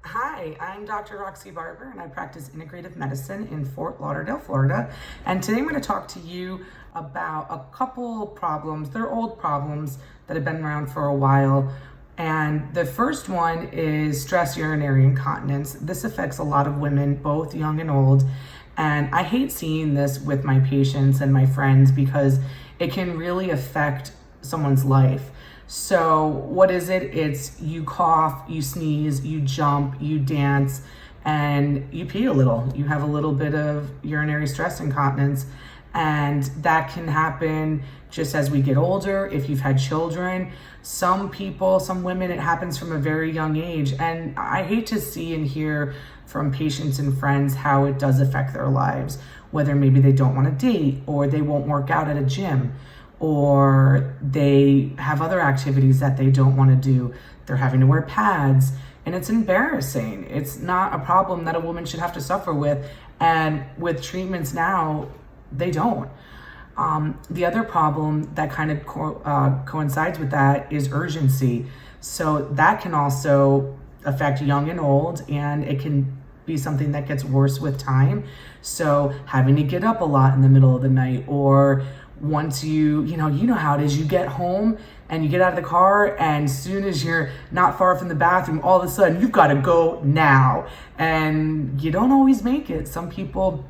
Hi, I'm Dr. Roxy Barber and I practice integrative medicine in Fort Lauderdale, Florida. And today I'm going to talk to you about a couple problems. They're old problems that have been around for a while. And the first one is stress urinary incontinence. This affects a lot of women, both young and old. And I hate seeing this with my patients and my friends because it can really affect someone's life. So what is it? It's you cough, you sneeze, you jump, you dance, and you pee a little. You have a little bit of urinary stress incontinence, and that can happen just as we get older. If you've had children, some people, some women, it happens from a very young age. And I hate to see and hear from patients and friends how it does affect their lives, whether maybe they don't want to date or they won't work out at a gym, or they have other activities that they don't want to do. They're having to wear pads, and it's embarrassing. It's not a problem that a woman should have to suffer with, and with treatments now, they don't. The other problem that kind of coincides with that is urgency. So that can also affect young and old, and it can be something that gets worse with time. So having to get up a lot in the middle of the night, or once you know how it is, you get home and you get out of the car, and as soon as you're not far from the bathroom, all of a sudden you've got to go now, and you don't always make it. Some people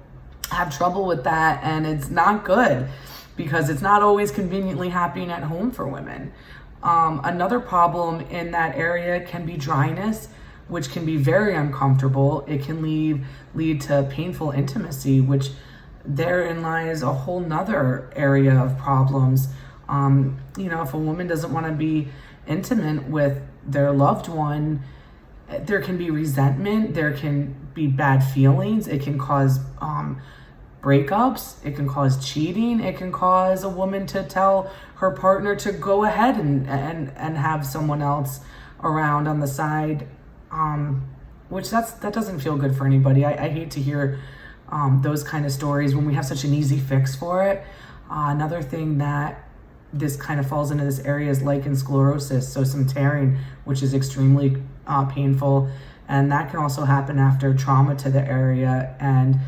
have trouble with that, and it's not good because it's not always conveniently happening at home for women. Another problem in that area can be dryness, which can be very uncomfortable. It can lead to painful intimacy, which therein lies a whole nother area of problems. If a woman doesn't want to be intimate with their loved one, there can be resentment, there can be bad feelings, it can cause breakups, it can cause cheating, it can cause a woman to tell her partner to go ahead and have someone else around on the side, which that doesn't feel good for anybody. I hate to hear those kind of stories when we have such an easy fix for it. Another thing that this kind of falls into this area is lichen sclerosis, so some tearing, which is extremely painful, and that can also happen after trauma to the area. And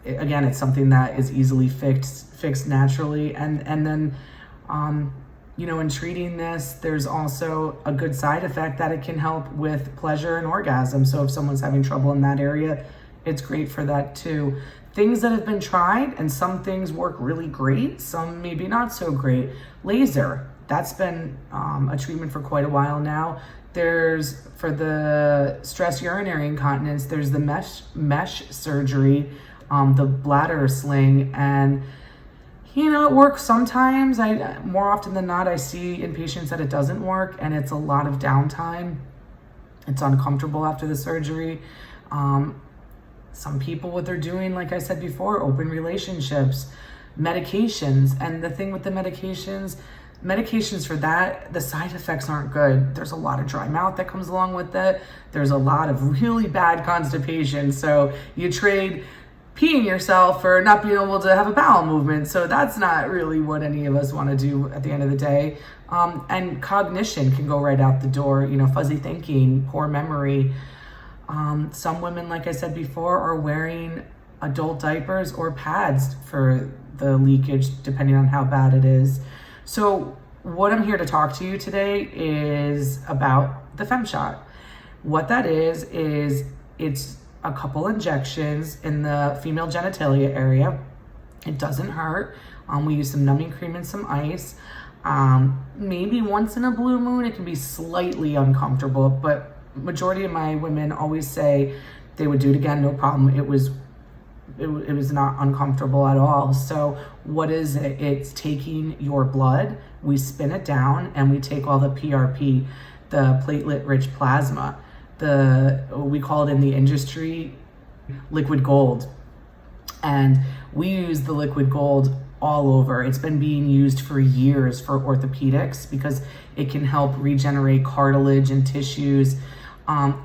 again, it's something that is easily fixed naturally. And then in treating this, there's also a good side effect that it can help with pleasure and orgasm. So if someone's having trouble in that area, it's great for that too. Things that have been tried, and some things work really great, some maybe not so great. Laser, that's been a treatment for quite a while now. There's, for the stress urinary incontinence, there's the mesh surgery, the bladder sling, and it works sometimes. More often than not, I see in patients that it doesn't work, and it's a lot of downtime. It's uncomfortable after the surgery. Some people, what they're doing, like I said before, open relationships, medications. And the thing with the medications for that, the side effects aren't good. There's a lot of dry mouth that comes along with it. There's a lot of really bad constipation. So you trade peeing yourself for not being able to have a bowel movement. So that's not really what any of us want to do at the end of the day. And cognition can go right out the door, fuzzy thinking, poor memory. Some women, like I said before, are wearing adult diapers or pads for the leakage, depending on how bad it is. So what I'm here to talk to you today is about the Fem-Shot. What that is it's a couple injections in the female genitalia area. It doesn't hurt. We use some numbing cream and some ice. Maybe once in a blue moon, it can be slightly uncomfortable, but majority of my women always say they would do it again, no problem. It was not uncomfortable at all. So what is it? It's taking your blood, we spin it down, and we take all the PRP, the platelet-rich plasma. We call it in the industry liquid gold. And we use the liquid gold all over. It's been being used for years for orthopedics because it can help regenerate cartilage and tissues.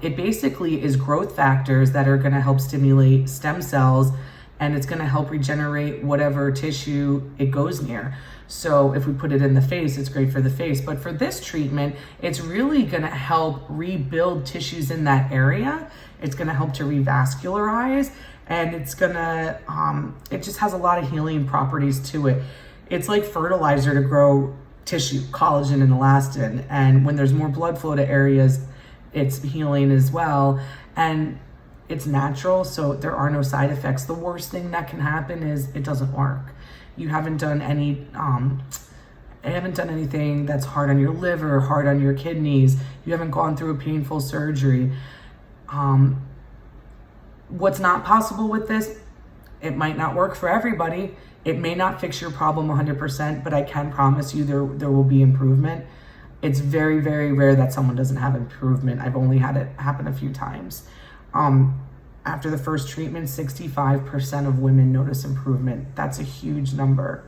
It basically is growth factors that are going to help stimulate stem cells, and it's going to help regenerate whatever tissue it goes near. So if we put it in the face, it's great for the face. But for this treatment, it's really gonna help rebuild tissues in that area. It's gonna help to revascularize, and it's gonna, it just has a lot of healing properties to it. It's like fertilizer to grow tissue, collagen and elastin. And when there's more blood flow to areas, it's healing as well. And it's natural, so there are no side effects. The worst thing that can happen is it doesn't work. You haven't done any, I haven't done anything that's hard on your liver, hard on your kidneys. You haven't gone through a painful surgery. What's not possible with this, it might not work for everybody. It may not fix your problem 100%, but I can promise you there will be improvement. It's very, very rare that someone doesn't have improvement. I've only had it happen a few times. After the first treatment, 65% of women notice improvement. That's a huge number.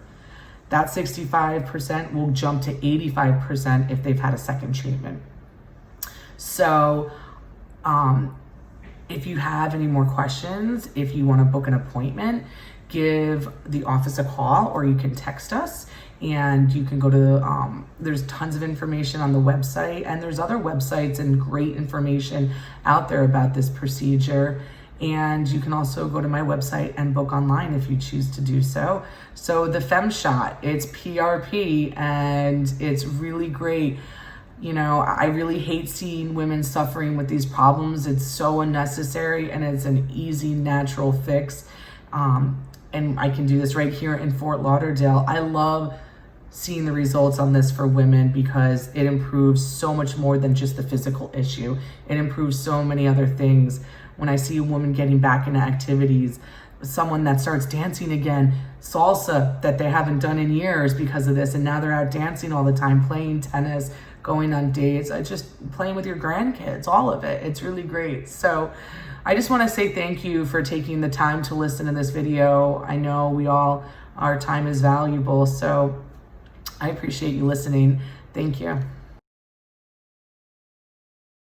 That 65% will jump to 85% if they've had a second treatment. So, if you have any more questions, if you want to book an appointment, give the office a call, or you can text us, and you can go to, there's tons of information on the website, and there's other websites and great information out there about this procedure. And you can also go to my website and book online if you choose to do so. So the Fem-Shot, it's PRP, and it's really great. You know, I really hate seeing women suffering with these problems. It's so unnecessary, and it's an easy, natural fix. And I can do this right here in Fort Lauderdale. I love seeing the results on this for women because it improves so much more than just the physical issue. It improves so many other things. When I see a woman getting back into activities, someone that starts dancing again, salsa that they haven't done in years because of this, and now they're out dancing all the time, playing tennis, going on dates, just playing with your grandkids, all of it. It's really great. So I just want to say thank you for taking the time to listen to this video. I know our time is valuable, so I appreciate you listening. Thank you.